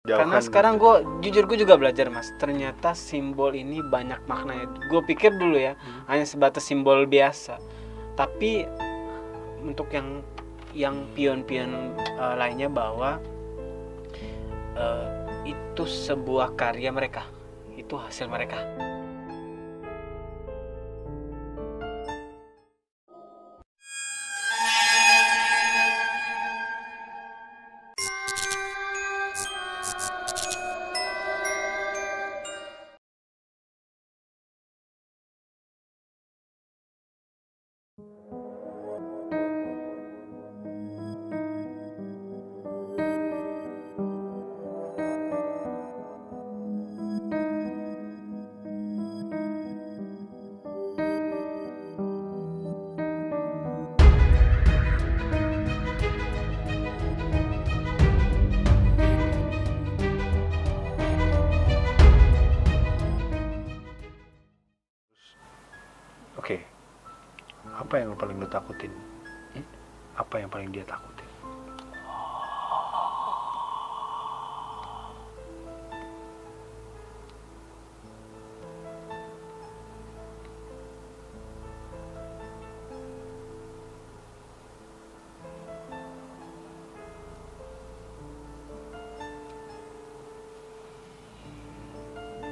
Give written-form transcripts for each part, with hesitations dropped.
Karena sekarang jujur gue juga belajar mas, ternyata simbol ini banyak maknanya. Gue pikir dulu ya hanya sebatas simbol biasa, tapi untuk yang pion-pion lainnya bahwa itu sebuah karya mereka, itu hasil mereka. Oke, apa yang paling lo takutin? Apa yang paling dia takutin?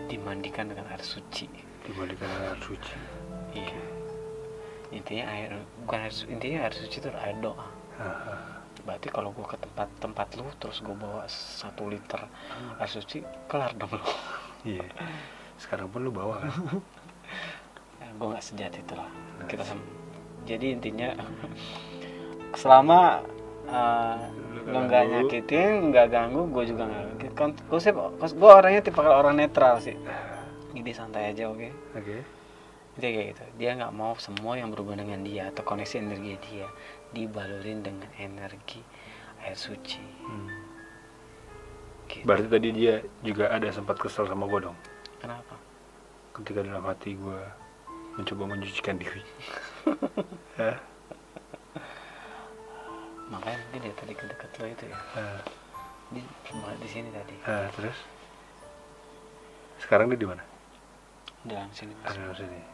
Dimandikan dengan air suci. Dimandikan dengan air suci. Iya. Intinya air suci itu air doa. Berarti kalau gue ke tempat lu terus gue bawa 1 liter air suci, kelar dong lu. Iya. Sekarang pun lu bawa kan? Gue nggak sejahat itulah. Jadi intinya selama lo nggak nyakitin, nggak ganggu, gue juga nggak. Gue orangnya tipe orang netral sih. Jadi santai aja, oke? Oke. Dia kayak gitu, dia nggak mau semua yang berhubungan dengan dia atau koneksi energi dia dibalurin dengan energi air suci. Gitu. Berarti tadi dia juga ada sempat kesel sama gue dong? Kenapa? Ketika dalam hati gue mencoba mencucikan diri. Makanya mungkin dia tadi deket lo itu ya. Dia di sini tadi. Terus? Sekarang dia di mana? Dalam sini mas. Dalam sini.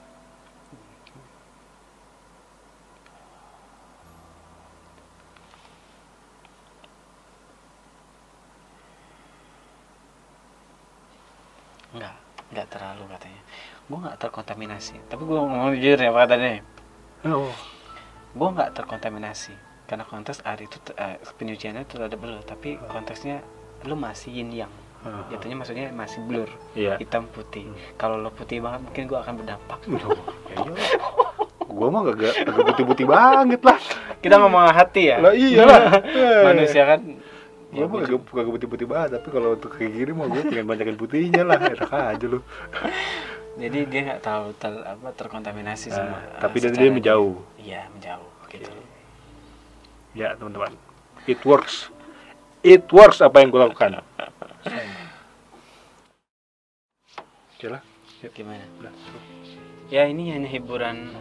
Enggak terlalu katanya. Gue nggak terkontaminasi. Tapi gue ngomong jujur ya pak katanya. Gue nggak terkontaminasi karena konteks air itu penyuciannya terhadap lo, tapi konteksnya lo masih yin yang. Jatuhnya maksudnya masih blur, hitam putih. Kalau lo putih banget mungkin gue akan berdampak. Gue mah agak putih-putih banget lah. Kita ngomong hati ya. Lah iyalah. Manusia kan. Gue mah agak putih-putih banget, tapi kalau untuk kayak gini mah gue pengen banyakin putihnya lah. Enak aja lu. Jadi dia nggak tahu terkontaminasi sama. Tapi dia menjauh. Iya menjauh. Gitu. Ya teman-teman, it works apa yang gue lakukan. Oke lah. Gimana? Ya ini hanya hiburan,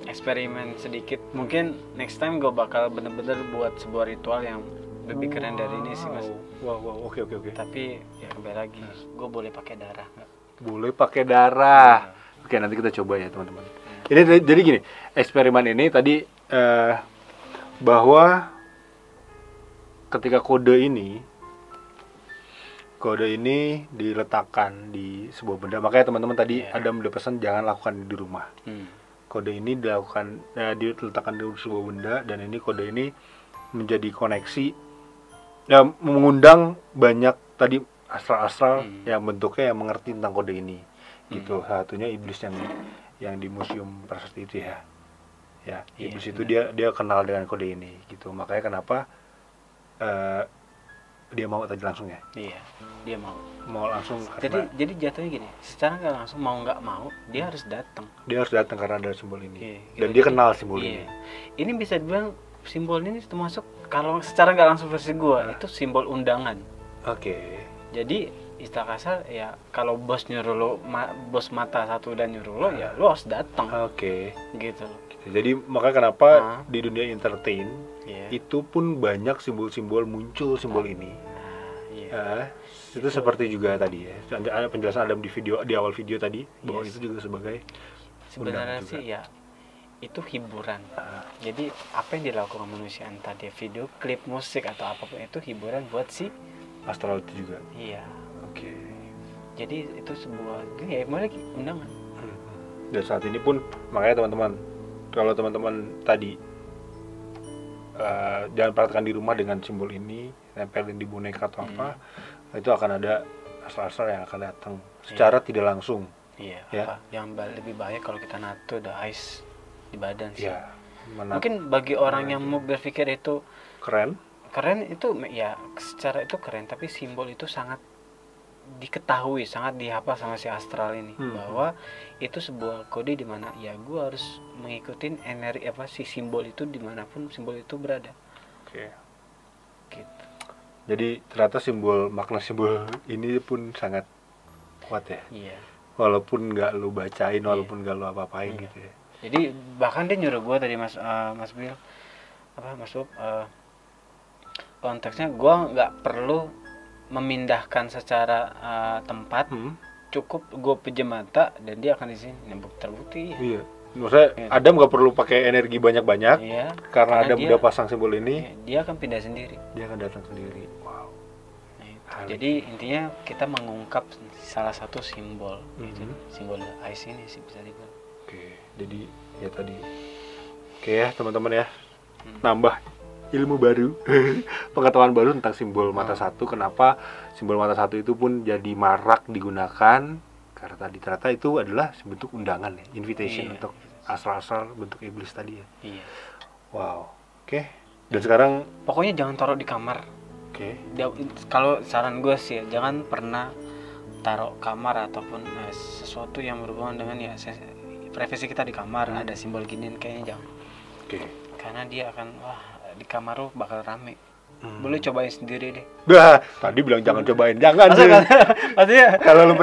eksperimen sedikit. Mungkin next time gue bakal bener-bener buat sebuah ritual yang lebih keren dari ini sih mas. Wow, oke. Tapi ya kembali lagi, gue boleh pakai darah nggak? Boleh pakai darah. Oke, nanti kita coba ya teman-teman. Ini jadi gini, eksperimen ini tadi bahwa ketika kode ini diletakkan di sebuah benda, makanya teman-teman tadi ada pesan jangan lakukan di rumah. Kode ini diletakkan di sebuah benda, dan ini kode ini menjadi koneksi dan mengundang banyak tadi astral-astral yang bentuknya yang mengerti tentang kode ini. Gitu. Salah satunya iblis yang di museum prasasti itu ya. Ya, iblis itu dia kenal dengan kode ini gitu. Makanya kenapa dia mau tadi langsung ya? Iya, dia mau langsung. Jadi jatuhnya gini, secara nggak langsung mau nggak mau dia harus datang. Dia harus datang karena ada simbol ini. Dan dia kenal simbol ini. Ini bisa dibilang simbol ini termasuk kalau secara nggak langsung versi gua itu simbol undangan. Oke. Jadi istilah kasar ya kalau bos nyuruh lo, bos mata satu dan nyuruh lo ya lo harus datang. Oke. Gitu. Jadi makanya kenapa di dunia entertain itu pun banyak simbol-simbol muncul simbol ini. Itu seperti juga tadi ya, ada penjelasan Adam di awal video tadi bahwa itu juga sebagai sebenarnya sih ya itu hiburan. Jadi apa yang dilakukan manusia entah dia video klip, musik atau apapun itu hiburan buat si astral itu juga. Iya. Oke. Jadi itu sebuah ya lagi undangan. Dan saat ini pun makanya teman-teman, kalau teman-teman tadi jangan perhatikan di rumah dengan simbol ini, nempelin di boneka atau apa, itu akan ada astral-astral yang akan datang secara tidak langsung. Iya. Ya? Yang lebih bahaya kalau kita nato the ice di badan sih. Iya. Mungkin bagi orang yang mau berpikir itu keren itu ya secara itu keren, tapi simbol itu sangat diketahui, sangat dihafal sama si astral ini bahwa itu sebuah kode di mana ya gue harus mengikuti energi si simbol itu dimanapun simbol itu berada. Oke. Gitu. Jadi ternyata makna simbol ini pun sangat kuat ya. Iya. Walaupun nggak lu bacain, walaupun nggak lu apa-apain gitu ya. Jadi bahkan dia nyuruh gue tadi Mas Bill Mas Bob, konteksnya gue nggak perlu memindahkan secara tempat, cukup gue pejam mata dan dia akan di sini. Terbukti. Iya. Maksudnya Adam nggak perlu pakai energi banyak-banyak, karena Adam udah pasang simbol ini. Dia akan pindah sendiri. Dia akan datang sendiri. Wow. Jadi intinya kita mengungkap salah satu simbol, simbol ice ini sih bisa dibilang. Oke, jadi ya tadi. Oke ya teman-teman ya, nambah ilmu baru, pengetahuan baru tentang simbol mata satu. Kenapa simbol mata satu itu pun jadi marak digunakan? Karena tadi ternyata itu adalah bentuk undangan ya, invitation untuk astral-astral bentuk iblis tadi ya. Iya. Wow. Oke. Dan sekarang pokoknya jangan taruh di kamar. Oke. Kalau saran gue sih jangan pernah taruh kamar ataupun sesuatu yang berhubungan dengan ya privasi kita di kamar ada simbol giniin, kayaknya jangan. Oke. Karena dia akan di kamar lu bakal rame. Boleh cobain sendiri deh. Tadi bilang jangan cobain, jangan sih. Maksudnya kalau lu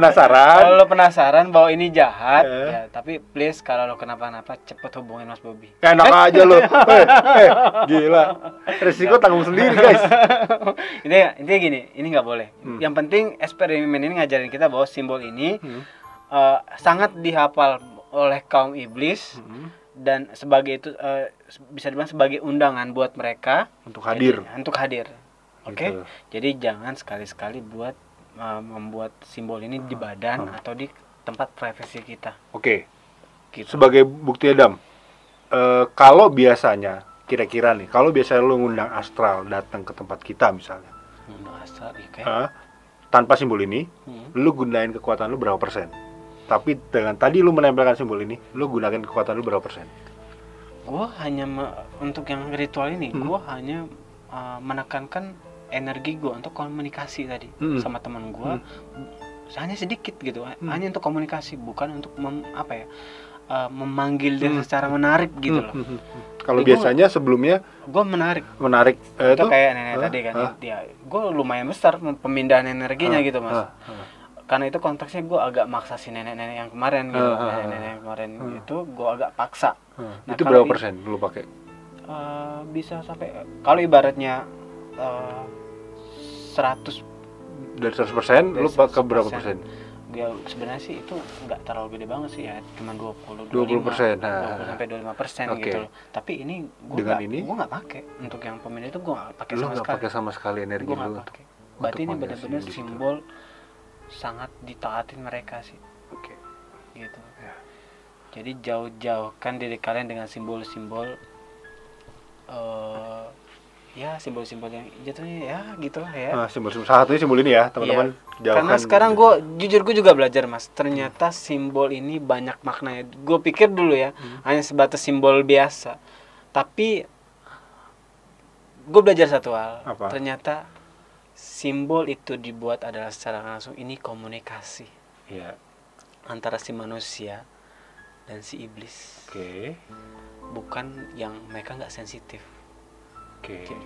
penasaran bahwa ini jahat, ya tapi please kalau lu kenapa-napa cepet hubungin Mas Bobby. Enak aja lu. Gila. Resiko tanggung sendiri, guys. Intinya gini, ini nggak boleh. Yang penting eksperimen ini ngajarin kita bahwa simbol ini sangat dihafal oleh kaum iblis. Dan sebagai itu bisa dibilang sebagai undangan buat mereka untuk hadir. Oke. Jadi jangan sekali-sekali buat membuat simbol ini di badan atau di tempat privasi kita. Oke. Gitu. Sebagai bukti Adam, kalau biasanya kira-kira nih, kalau biasanya lu ngundang astral datang ke tempat kita misalnya, ngundang astral, tanpa simbol ini, lu gunain kekuatan lu berapa persen? Tapi dengan tadi lu menempelkan simbol ini, lu gunakan kekuatan lu berapa persen? Gua hanya untuk yang ritual ini, gua hanya menekankan energi gua untuk komunikasi tadi sama teman gua. Hanya sedikit gitu, hanya untuk komunikasi, bukan untuk memanggil dia secara menarik gitu loh. Kalau biasanya sebelumnya gua menarik itu kayak nenek tadi kan, dia gua lumayan besar pemindahan energinya gitu Mas. Karena itu konteksnya gue agak maksa si nenek-nenek yang kemarin gitu, nenek-nenek yang kemarin itu gue agak paksa. Nah, itu berapa persen lu pakai? Bisa sampai kalau ibaratnya 100 dari 100% lu pakai berapa persen? Ya sebenarnya sih itu nggak terlalu gede banget sih ya, cuma 20% sampai 25% gitu loh. Tapi ini gue nggak pakai untuk yang pemindah itu, gue nggak pakai sama sekali. Lu nggak pakai sama sekali energi lu. Berarti ini benar-benar simbol sangat ditaatin mereka sih. Oke. Gitu. Ya. Jadi jauh-jauhkan diri kalian dengan simbol-simbol ya simbol-simbol yang jatuhnya ya gitulah ya. Simbol-simbol salah satunya simbol ini ya, teman-teman. Jauhkan. Karena sekarang gue juga belajar Mas. Ternyata simbol ini banyak maknanya. Gue pikir dulu ya hanya sebatas simbol biasa. Tapi gue belajar satu hal. Apa? Ternyata simbol itu dibuat adalah secara langsung ini komunikasi antara si manusia dan si iblis. Bukan yang mereka nggak sensitif.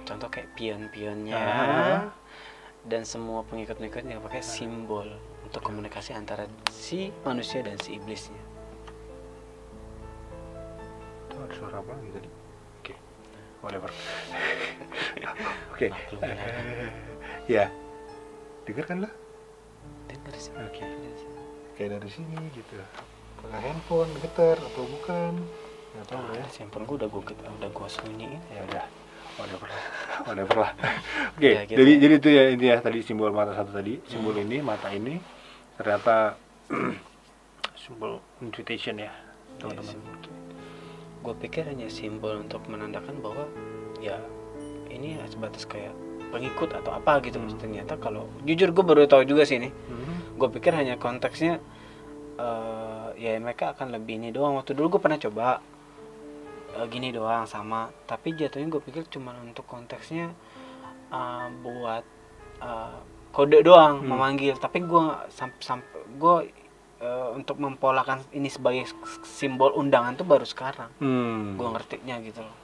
Contoh kayak pion-pionnya dan semua pengikut-pengikutnya pakai simbol untuk komunikasi antara si manusia dan si iblisnya. Itu ada suara apa gitu tadi? Whatever. Ya. Dengar kan lo? Dengar sih. Oke. Kayak dari sini gitu. Pakai handphone getar atau bukan? Nggak tahu ya. Handphone gue udah gue sembunyiin. Ya udah. Whatever lah. Oke, Ya, gitu jadi itu ya intinya tadi simbol mata satu tadi, simbol ini mata ini ternyata simbol invitation ya, teman-teman. Gue pikir hanya simbol untuk menandakan bahwa ya ini sebatas kayak pengikut atau apa gitu. Ternyata kalau jujur gue baru tahu juga sih ini. Gue pikir hanya konteksnya ya mereka akan lebih ini doang. Waktu dulu gue pernah coba gini doang sama, tapi jatuhnya gue pikir cuma untuk konteksnya buat kode doang memanggil. Tapi gue untuk mempolakan ini sebagai simbol undangan tuh baru sekarang gue ngertinya gitu loh.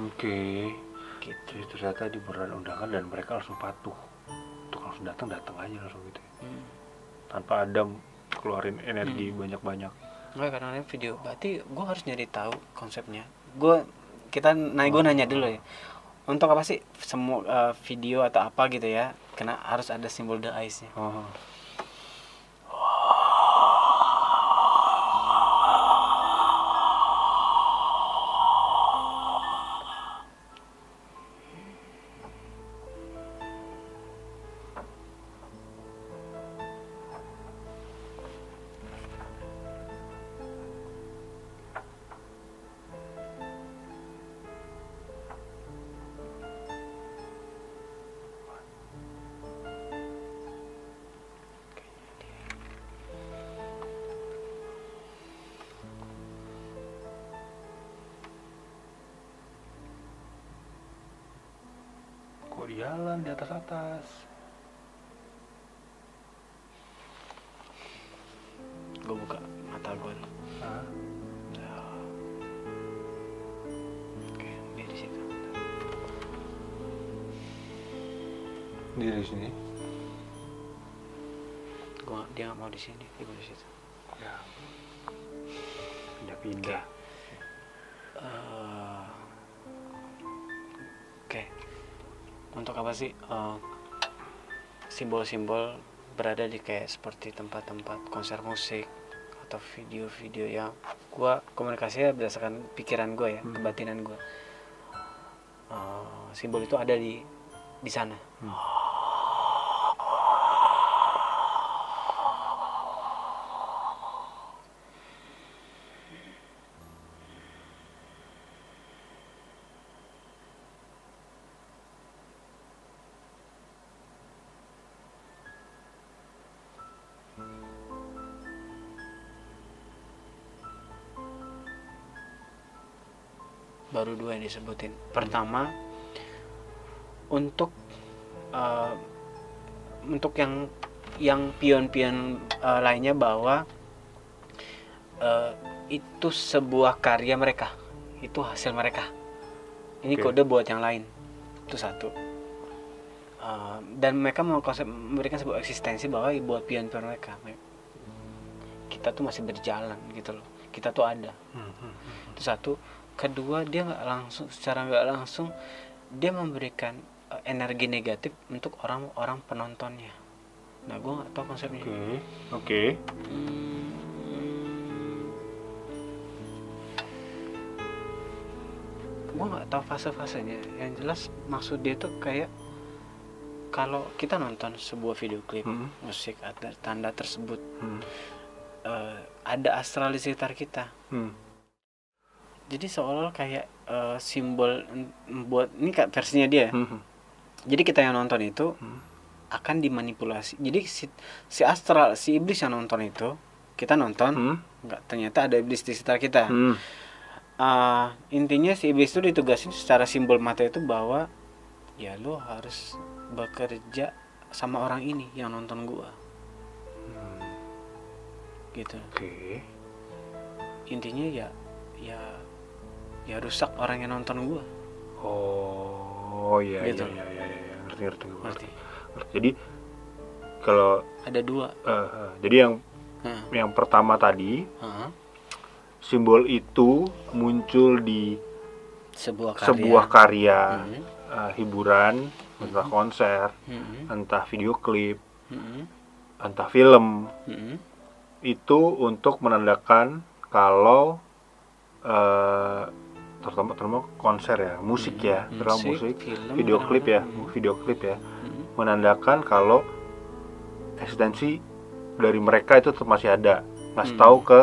Oke. Gitu. Jadi ternyata di beneran undangan dan mereka langsung patuh untuk langsung datang aja langsung gitu ya. Tanpa ada keluarin energi banyak-banyak. Enggak, karena ini video berarti gue harus nyari tahu konsepnya. Gue nanya dulu ya, untuk apa sih semua video atau apa gitu ya, kena harus ada simbol the eyes nya. Jalan di atas. Gue buka mata gue. Oke, dia di situ. Dia di sini. Dia nggak mau di sini, dia mau di situ. Ya. Pindah. Oke. Untuk apa sih simbol-simbol berada di kayak seperti tempat-tempat konser musik atau video-video yang gua komunikasinya berdasarkan pikiran gua ya, kebatinan gua. Simbol itu ada di sana. Baru 2 yang disebutin. Pertama, untuk yang pion-pion lainnya bahwa itu sebuah karya mereka, itu hasil mereka. Ini kode buat yang lain. Itu satu. Dan mereka mau memberikan sebuah eksistensi bahwa buat pion-pion mereka, kita tuh masih berjalan gitu loh. Kita tuh ada. Itu satu. Kedua, dia secara nggak langsung dia memberikan energi negatif untuk orang-orang penontonnya. Nah, gue nggak tahu konsepnya. Oke. Gue nggak tahu fase-fasenya. Yang jelas maksud dia tuh kayak kalau kita nonton sebuah video klip musik, ada tanda tersebut, ada astral di sekitar kita. Jadi seolah kayak simbol buat ini kayak versinya dia. Jadi kita yang nonton itu akan dimanipulasi. Jadi si astral, si iblis yang nonton itu, kita nonton, nggak, ternyata ada iblis di sekitar kita. Intinya si iblis itu ditugasin secara simbol mata itu bahwa ya lo harus bekerja sama orang ini yang nonton gua. Gitu. Intinya ya rusak orang yang nonton gua. Iya, gitu. Iya. Ngerti. Jadi kalau ada 2. Jadi yang pertama tadi, simbol itu muncul di sebuah karya hiburan, entah konser, entah video klip, entah film, itu untuk menandakan kalau terutama konser ya, musik ya, terutama musik, video klip ya, menandakan kalau eksistensi dari mereka itu tetap masih ada, ngasih tahu ke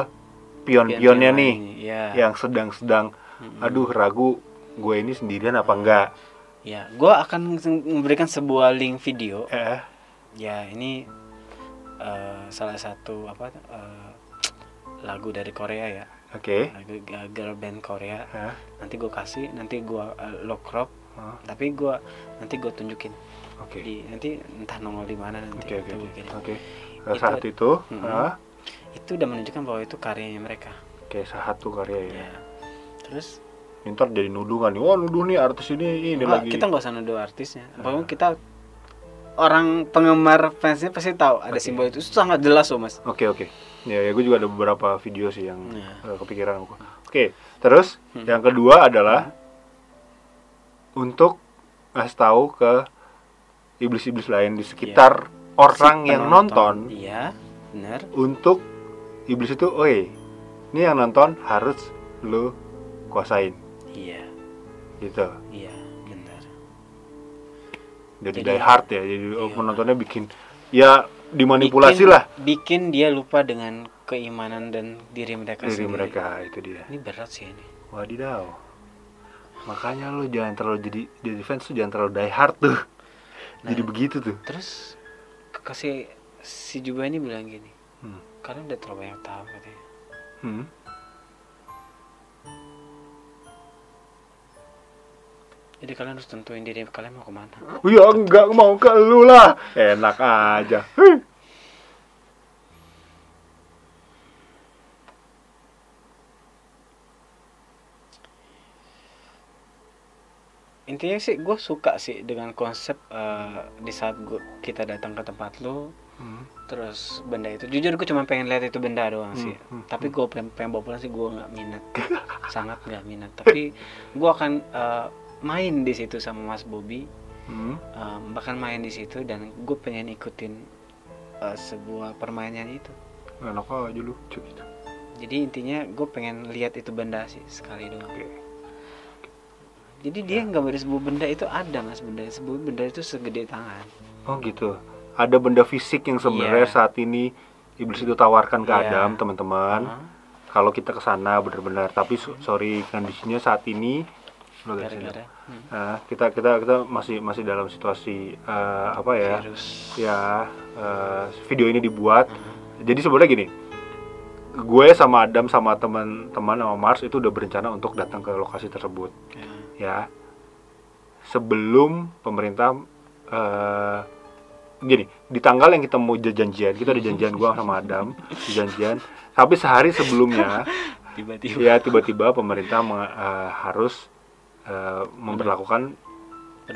pion-pionnya nih, yang sedang aduh ragu gue ini sendirian apa enggak. Ya, gue akan memberikan sebuah link video. Ya, ini salah satu lagu dari Korea ya. Lagu girl band Korea. Nanti gue kasih, nanti gue lo crop, tapi nanti gue tunjukin. Nanti entah nongol di mana nanti. Saat itu, itu udah menunjukkan bahwa itu karyanya mereka. Satu karya ya. Terus ntar jadi nuduh kan, wah nuduh nih artis ini lagi. Kita nggak usah nuduh artisnya. Pokoknya kita orang penggemar fansnya pasti tahu ada simbol itu sangat jelas loh mas. Ya gue juga ada beberapa video sih yang kepikiran aku. Terus yang kedua adalah untuk ngasih tahu ke iblis-iblis lain di sekitar orang yang nonton. Iya, benar. Untuk iblis itu, ini yang nonton harus lo kuasain. Iya. Gitu. Iya, benar. Jadi die hard ya. Jadi penontonnya bikin ya dimanipulasi lah. Bikin dia lupa dengan keimanan dan diri mereka sendiri. Mereka itu dia. Ini berat sih ini. Wadidaw. Makanya lo jangan terlalu jadi fans tuh jangan terlalu die hard tuh. Jadi begitu tuh. Terus si Juba ini bilang gini. Kalian udah terlalu banyak tahu katanya. Jadi kalian harus tentuin diri kalian mau kemana. Ya enggak mau ke lu lah. Enak aja. Intinya sih gue suka sih dengan konsep di saat kita datang ke tempat lu. Terus benda itu, jujur gue cuma pengen lihat itu benda doang sih. Tapi gue pengen bawa pulang sih gue nggak minat. Sangat nggak minat. Tapi gue akan main di situ sama Mas Bobby, bahkan main di situ dan gue pengen ikutin sebuah permainan itu. Enak aja lu cek itu. Jadi intinya gue pengen lihat itu benda sih sekali doang. Jadi dia nggak beri sebuah benda itu ada mas, sebuah benda itu segede tangan. Oh gitu. Ada benda fisik yang sebenarnya saat ini iblis itu tawarkan ke Adam teman-teman. Kalau kita kesana benar-benar, tapi sorry kondisinya saat ini kita masih dalam situasi virus. Video ini dibuat. Jadi sebenarnya gini, gue sama Adam sama teman-teman sama Mars itu udah berencana untuk datang ke lokasi tersebut. Ya, sebelum pemerintah gini, di tanggal yang kita mau janjian, kita ada janjian gue sama Adam, janjian. Tapi sehari sebelumnya, tiba-tiba pemerintah harus memperlakukan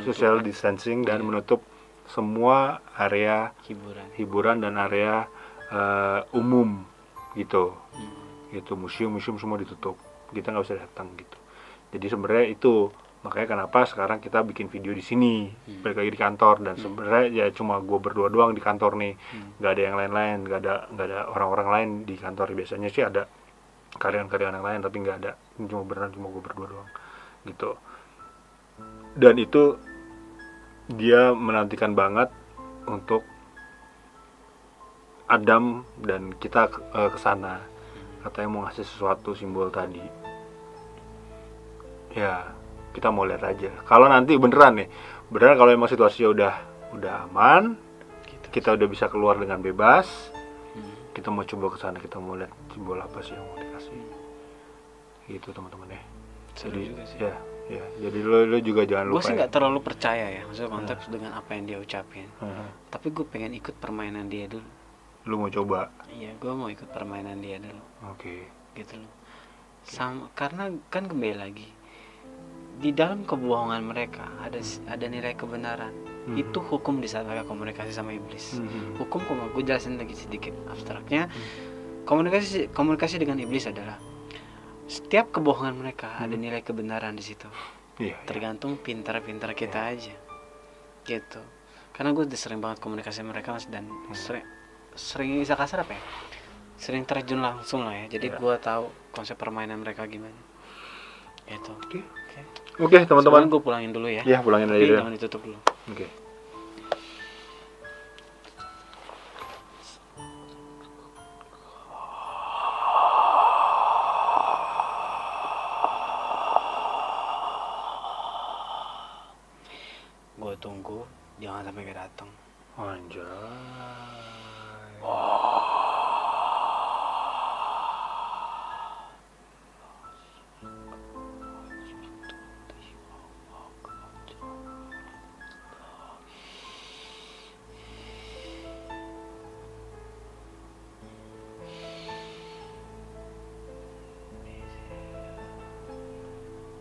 social distancing dan menutup semua area hiburan dan area umum gitu. Gitu, museum semua ditutup. Kita nggak bisa datang gitu. Jadi sebenarnya itu makanya kenapa sekarang kita bikin video di sini, balik lagi di kantor dan sebenarnya ya cuma gue berdua doang di kantor nih, nggak ada yang lain-lain, nggak ada orang-orang lain di kantor. Biasanya sih ada karyawan-karyawan yang lain tapi nggak ada, cuma gue berdua doang gitu. Dan itu dia menantikan banget untuk Adam dan kita kesana, katanya mau ngasih sesuatu simbol tadi. Ya kita mau lihat aja. Kalau nanti beneran kalau emang situasinya udah aman, kita udah bisa keluar dengan bebas, kita mau coba kesana, kita mau lihat simbol apa sih yang mau dikasih. Gitu teman-teman ya. Jadi ya, jadi lo juga jangan lupa. Gue sih nggak terlalu percaya ya, maksudnya konteks dengan apa yang dia ucapin. Tapi gue pengen ikut permainan dia dulu. Lu mau coba? Iya, gue mau ikut permainan dia dulu. Oke. Gitu loh. Karena kan kembali lagi di dalam kebohongan mereka ada nilai kebenaran. Itu hukum di saat mereka komunikasi sama iblis. Hukum, gue jelasin lagi sedikit abstraknya. Komunikasi dengan iblis adalah setiap kebohongan mereka ada nilai kebenaran di situ. Tergantung pintar-pintar kita aja, gitu. Karena gue udah sering banget komunikasi mereka Mas, dan sering bisa kasar apa ya? Sering terjun langsung lah ya. Jadi gue tahu konsep permainan mereka gimana. Gitu. Oke, teman-teman. Gue pulangin dulu ya. Iya, pulangin aja. Jangan ditutup dulu. Oke. Gue tunggu, jangan sampai gak datang. Anjay.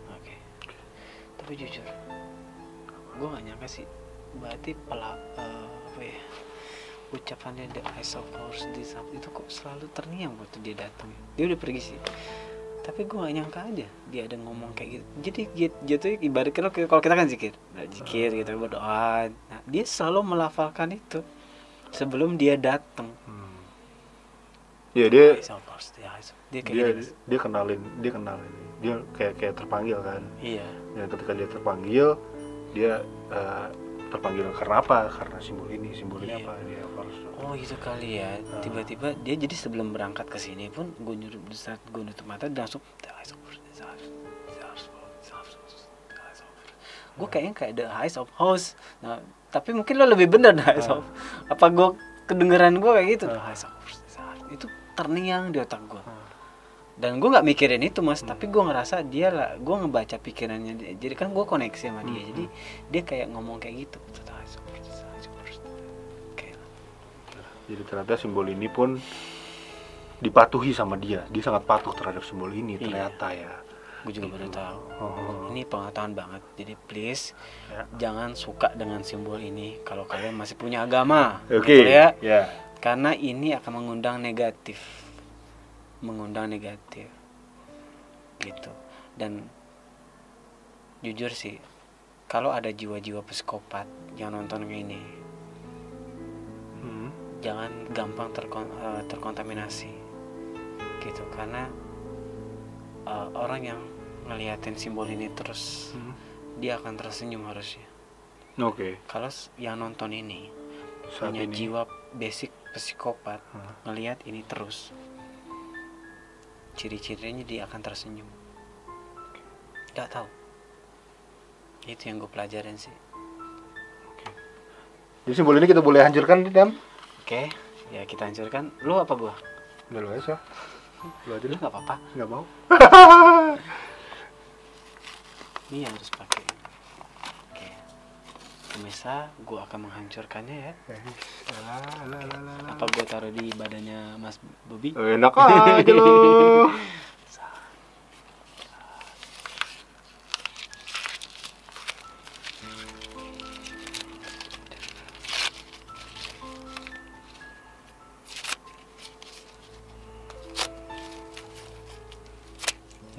Oke. Tapi jujur, gue gak nyangka sih, berarti apa ya, ucapannya the eyes of horse itu kok selalu terngiang waktu dia datang. Dia udah pergi sih, tapi gue gak nyangka aja dia ada ngomong kayak gitu. Jadi jatuhnya ibarat kalau kita kan zikir gitu, berdoa, nah dia selalu melafalkan itu sebelum dia datang. Ya dia dia kenalin, dia kayak terpanggil kan. Iya. Dan ketika dia terpanggil, dia terpanggil karena apa? Karena simbol ini apa? Dia harus. Oh itu kali ya. Tiba-tiba dia jadi sebelum berangkat ke sini pun gue saat gue nutup mata dan langsung gue kayaknya kayak the eyes of house. Nah tapi mungkin lo lebih benar the eyes of. Apa gue kedengeran gue kayak gitu? The eyes of house. Itu terngiang di otak gue. Dan gue nggak mikirin itu Mas, tapi gue ngerasa dia lah, gue ngebaca pikirannya dia. Jadi kan gue koneksi sama dia, jadi dia kayak ngomong kayak gitu. Jadi ternyata simbol ini pun dipatuhi sama dia sangat patuh terhadap simbol ini ternyata ya. Gue juga baru tahu. Ini pengetahuan banget. Jadi please jangan suka dengan simbol ini kalau kalian masih punya agama. Oke. Ya. Karena ini akan mengundang negatif gitu. Dan jujur sih, kalau ada jiwa-jiwa psikopat yang nonton ini, jangan gampang terkontaminasi gitu. Karena orang yang ngeliatin simbol ini terus, dia akan tersenyum harusnya. Kalau yang nonton ini punya jiwa basic psikopat, ngelihat ini terus, ciri-cirinya dia akan tersenyum. Gak tahu. Itu yang gue pelajarin sih. Jadi simbol ini kita boleh hancurkan, Dem? Oke, ya kita hancurkan. Lu apa gua? Udah lu aja. Lu aja. Lu nggak apa-apa. Nggak mau. Ini yang harus pakai. Oke. Pemirsa, gua akan menghancurkannya ya. Apa gua taruh di badannya Mas Bobi? Enak aja lo.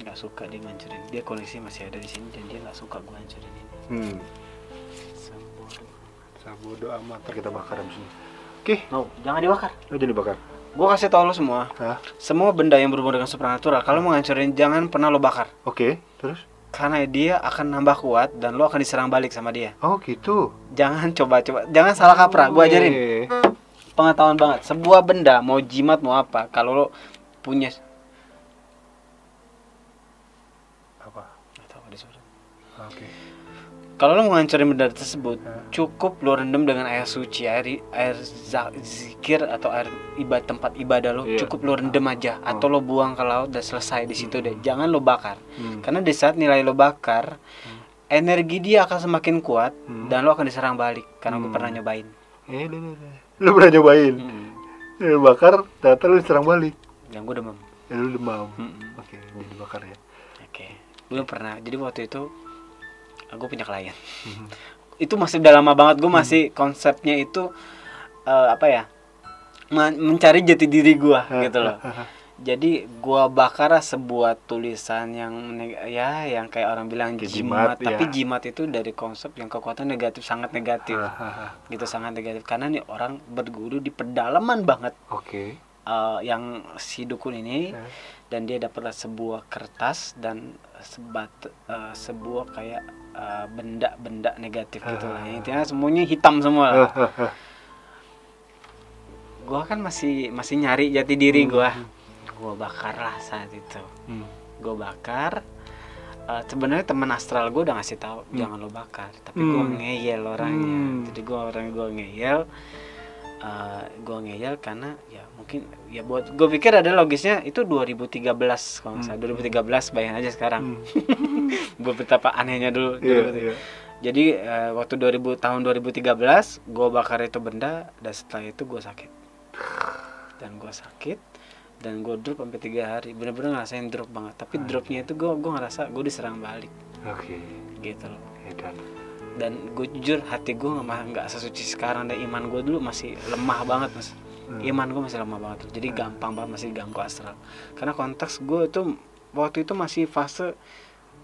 Nggak suka dia ngancurin. Dia koneksi masih ada di sini dan dia nggak suka gua hancurin ini. Sabodo amat. Ntar kita bakar abis ini. Oke. No, jangan dibakar. Jangan dibakar. Gua kasih tau lo semua. Semua benda yang berhubungan dengan supernatural, kalau mau ngancurin jangan pernah lo bakar. Oke. Terus? Karena dia akan nambah kuat dan lo akan diserang balik sama dia. Oh gitu. Jangan coba-coba, jangan salah kaprah. Gua ajarin. Pengetahuan banget. Sebuah benda, mau jimat mau apa, kalau lo punya Oke. Kalau lo mau ngancurin benda tersebut, cukup lo rendam dengan air suci, air zikir atau air tempat ibadah lo, cukup lo rendam aja, atau lo buang ke laut dan selesai di situ deh. Jangan lo bakar, karena di saat nilai lo bakar, energi dia akan semakin kuat dan lo akan diserang balik. Karena gue pernah nyobain. Lo pernah nyobain? Lo bakar, ternyata lo diserang balik. Yang gue demam. Lo demam. Oke, jadi bakar ya. Oke, belum pernah. Jadi waktu itu gue punya klien. Itu masih udah lama banget. Gue masih konsepnya itu apa ya, mencari jati diri gue gitu loh. Jadi gua bakar sebuah tulisan yang yang kayak orang bilang jimat, tapi jimat itu dari konsep yang kekuatan negatif, sangat negatif. Gitu, sangat negatif karena nih orang berguru di pedalaman banget. Yang si dukun ini dan dia dapat sebuah kertas dan sebuah kayak benda-benda negatif gitu lah. Intinya semuanya hitam semua lah. Gua kan masih nyari jati diri gua bakar lah saat itu. Gue bakar. Sebenarnya teman astral gue udah ngasih tahu jangan lo bakar, tapi gue ngeyel orangnya. Jadi gue ngeyel karena ya mungkin ya buat gue pikir ada logisnya itu 2013 kalau nggak salah. 2013, bayangin aja sekarang. Gue betapa anehnya dulu. Jadi waktu tahun 2013 gue bakar itu benda dan setelah itu gue sakit. Dan gue drop sampai 3 hari, bener-bener ngerasain drop banget. Tapi dropnya itu gue ngerasa gue diserang balik. Gitu loh. Dan gue jujur hati gue nggak sesuci sekarang, dan iman gue dulu masih lemah banget mas. Iman gue masih lemah banget, jadi gampang banget masih ganggu astral. Karena konteks gue itu waktu itu masih fase,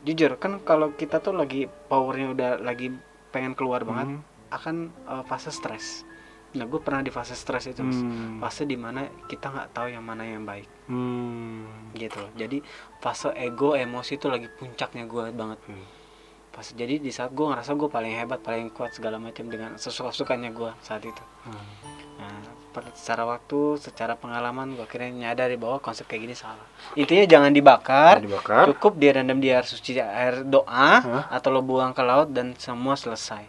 jujur kan kalau kita tuh lagi powernya udah lagi pengen keluar banget, akan fase stres. Nah, gue pernah di fase stres itu mas, fase dimana kita nggak tahu yang mana yang baik, gitu loh. Jadi fase ego, emosi itu lagi puncaknya gue banget. Jadi di saat gue ngerasa gue paling hebat, paling kuat segala macam dengan sesuka-sukanya gue saat itu. Nah, secara waktu, secara pengalaman gue akhirnya nyadari bahwa konsep kayak gini salah. Intinya jangan dibakar. Cukup direndam di air suci, air doa, atau lo buang ke laut dan semua selesai.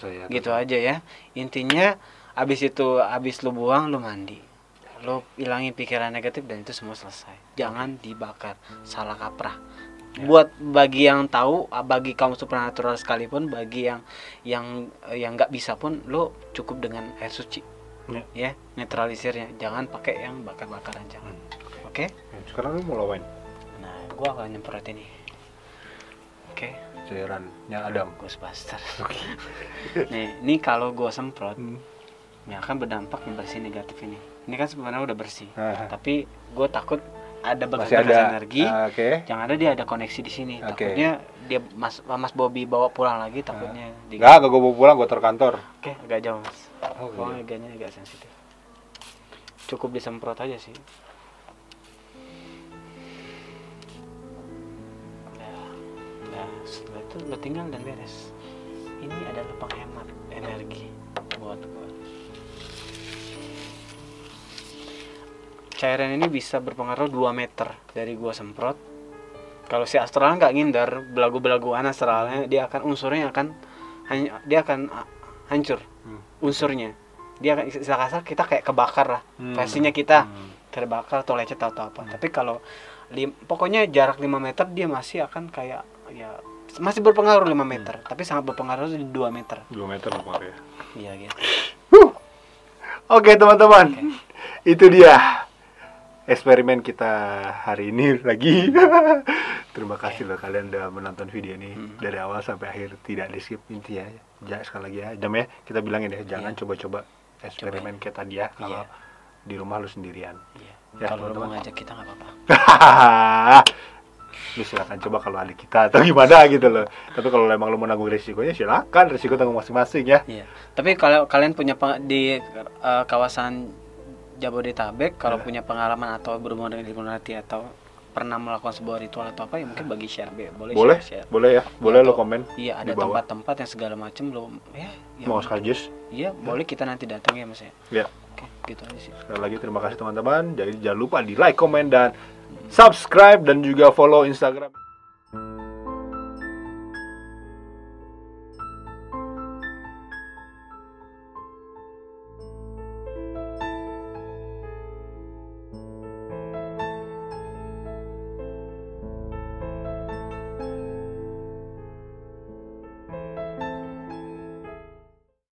Ya, gitu aja ya. Intinya abis lu buang, lu mandi, lu hilangin pikiran negatif dan itu semua selesai. Jangan dibakar, salah kaprah. Buat bagi yang tahu, bagi kaum supernatural sekalipun, bagi yang nggak bisa pun, lu cukup dengan air suci, ya, netralisirnya. Jangan pakai yang bakar-bakaran, jangan. Oke? Sekarang lu mau lawain? Nah, gua akan nyemprot ini. Oke? Cairannya Adam. Ghostbuster. Nih, ini kalau gua semprot, ya akan berdampak membersih negatif ini. Ini kan sebenarnya udah bersih, tapi gue takut ada bekas energi, yang ada dia ada koneksi di sini. Takutnya dia Mas Bobby bawa pulang lagi, takutnya. Gak gue bawa pulang, gue terkantor. Oke, agak jauh mas. Agaknya agak sensitif. Cukup disemprot aja sih. Nah, setelah itu lo tinggal dan beres. Ini adalah penghemat energi buat gue. Cairan ini bisa berpengaruh 2 meter dari gua semprot. Kalau si astral nggak ngindar, belagu-belaguan astralnya, dia akan hancur. Unsurnya dia akan, istilah kasar kita kayak kebakar lah. Versinya kita terbakar atau lecet atau apa. Tapi kalau pokoknya jarak 5 meter dia masih akan kayak ya masih berpengaruh 5 meter, tapi sangat berpengaruh di 2 meter. 2 meter berpengaruh ya. Iya gitu. Oke, teman-teman. Itu dia eksperimen kita hari ini lagi. Terima kasih loh kalian udah menonton video ini dari awal sampai akhir, tidak di skip. Intinya ya, sekali lagi ya, Jam ya, kita bilangin ya, jangan coba-coba eksperimen kayak tadi ya kalau di rumah lu sendirian. Ya, kalau lu mau ngajak kita nggak apa-apa. Lu silakan coba kalau adik kita atau gimana gitu loh. Tapi kalau emang lu mau nanggung resikonya, silakan, resiko tanggung masing-masing ya. Iya. Tapi kalau kalian punya di kawasan Jabodetabek, kalau punya pengalaman atau berhubungan dengan Illuminati atau pernah melakukan sebuah ritual atau apa, ya mungkin bagi share, boleh share. Boleh ya, boleh lo komen. Iya, ada tempat-tempat yang segala macam lo mau sekaligus. Iya, boleh kita nanti datang ya mas ya. Iya. Oke, gitu aja sih. Sekali lagi terima kasih teman-teman. Jadi jangan lupa di like, komen dan subscribe dan juga follow Instagram.